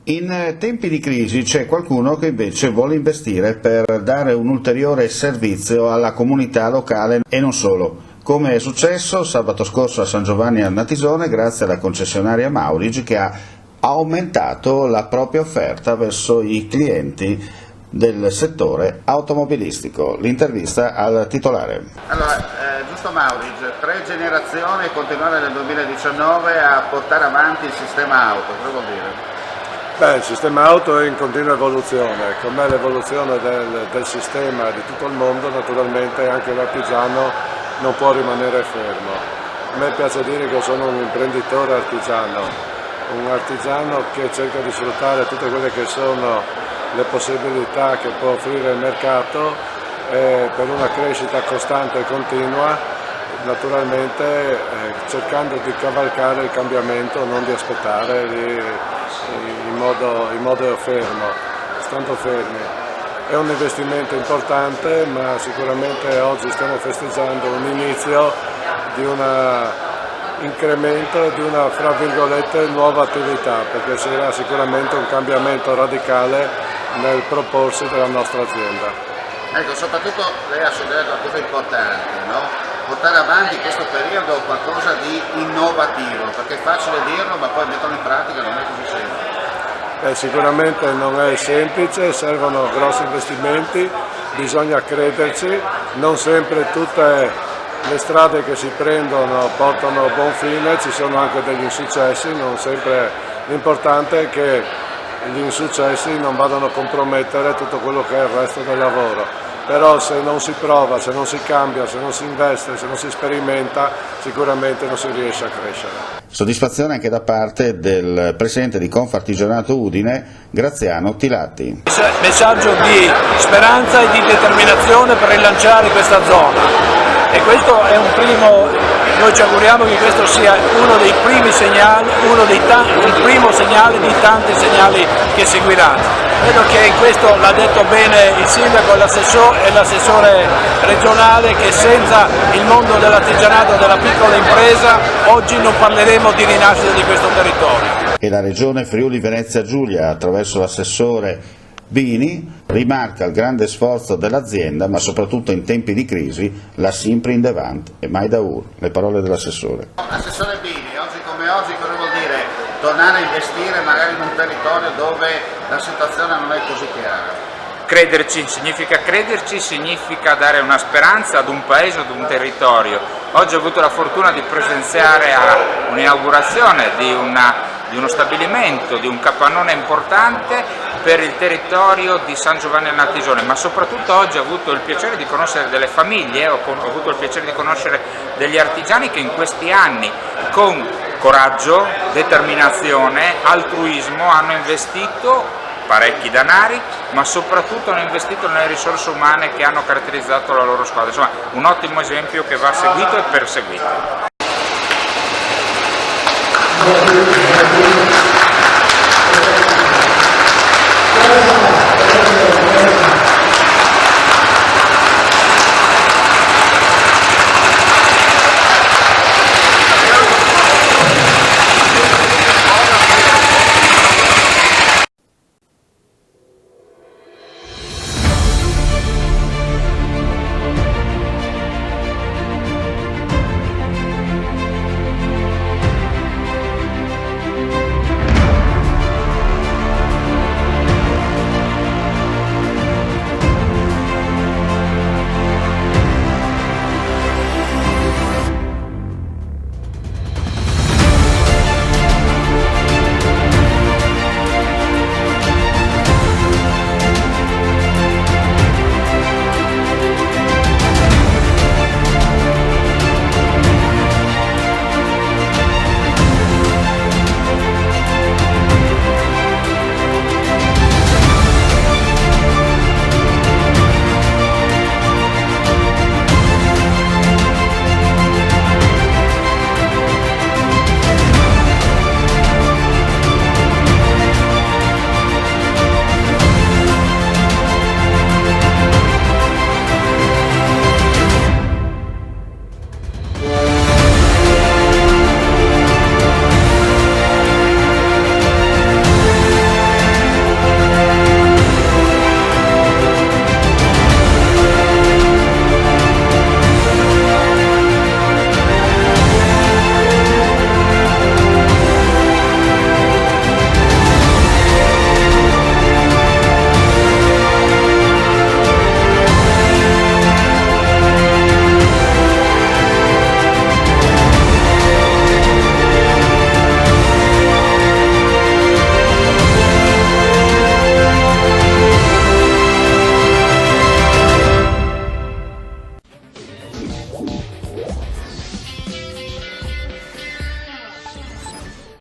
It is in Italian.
In tempi di crisi c'è qualcuno che invece vuole investire per dare un ulteriore servizio alla comunità locale e non solo, come è successo sabato scorso a San Giovanni al Natisone grazie alla concessionaria Maurig che ha aumentato la propria offerta verso i clienti del settore automobilistico. L'intervista al titolare. Allora, giusto Maurig, 3 generazioni e continuare nel 2019 a portare avanti il sistema auto, cosa vuol dire? Beh, il sistema auto è in continua evoluzione, come l'evoluzione del sistema di tutto il mondo, naturalmente anche l'artigiano non può rimanere fermo. A me piace dire che sono un imprenditore artigiano, un artigiano che cerca di sfruttare tutte quelle che sono le possibilità che può offrire il mercato per una crescita costante e continua, naturalmente cercando di cavalcare il cambiamento, non di aspettare in modo fermo, stando fermi. È un investimento importante, ma sicuramente oggi stiamo festeggiando un inizio di un incremento di una, fra virgolette, nuova attività, perché sarà sicuramente un cambiamento radicale nel proporsi della nostra azienda. Ecco, soprattutto lei ha sottolineato una cosa importante, no? Portare avanti in questo periodo qualcosa di innovativo, perché è facile dirlo, ma poi metterlo in pratica non è così semplice. Sicuramente non è semplice, servono grossi investimenti, bisogna crederci, non sempre tutte le strade che si prendono portano a buon fine, ci sono anche degli insuccessi, non sempre l'importante è che gli insuccessi non vadano a compromettere tutto quello che è il resto del lavoro. Però se non si prova, se non si cambia, se non si investe, se non si sperimenta, sicuramente non si riesce a crescere. Soddisfazione anche da parte del presidente di Confartigianato Udine, Graziano Tilatti. Messaggio di speranza e di determinazione per rilanciare questa zona. E questo è un primo, noi ci auguriamo che questo sia uno dei primi segnali, il primo segnale di tanti segnali che seguiranno. Credo che in questo l'ha detto bene il sindaco e l'assessore regionale, che senza il mondo dell'artigianato e della piccola impresa oggi non parleremo di rinascita di questo territorio. E la regione Friuli Venezia Giulia, attraverso l'assessore Bini, rimarca il grande sforzo dell'azienda, ma soprattutto in tempi di crisi la sempre in devant e mai da ur. Le parole dell'assessore. Assessore Bini, oggi come oggi cosa vuol dire tornare a investire magari in un territorio dove la situazione non è così chiara? Crederci significa dare una speranza ad un paese, ad un territorio. Oggi ho avuto la fortuna di presenziare a un'inaugurazione di uno stabilimento, di un capannone importante per il territorio di San Giovanni al Natisone, ma soprattutto oggi ho avuto il piacere di conoscere delle famiglie, ho avuto il piacere di conoscere degli artigiani che in questi anni con coraggio, determinazione, altruismo hanno investito parecchi denari, ma soprattutto hanno investito nelle risorse umane che hanno caratterizzato la loro squadra. Insomma, un ottimo esempio che va seguito e perseguito.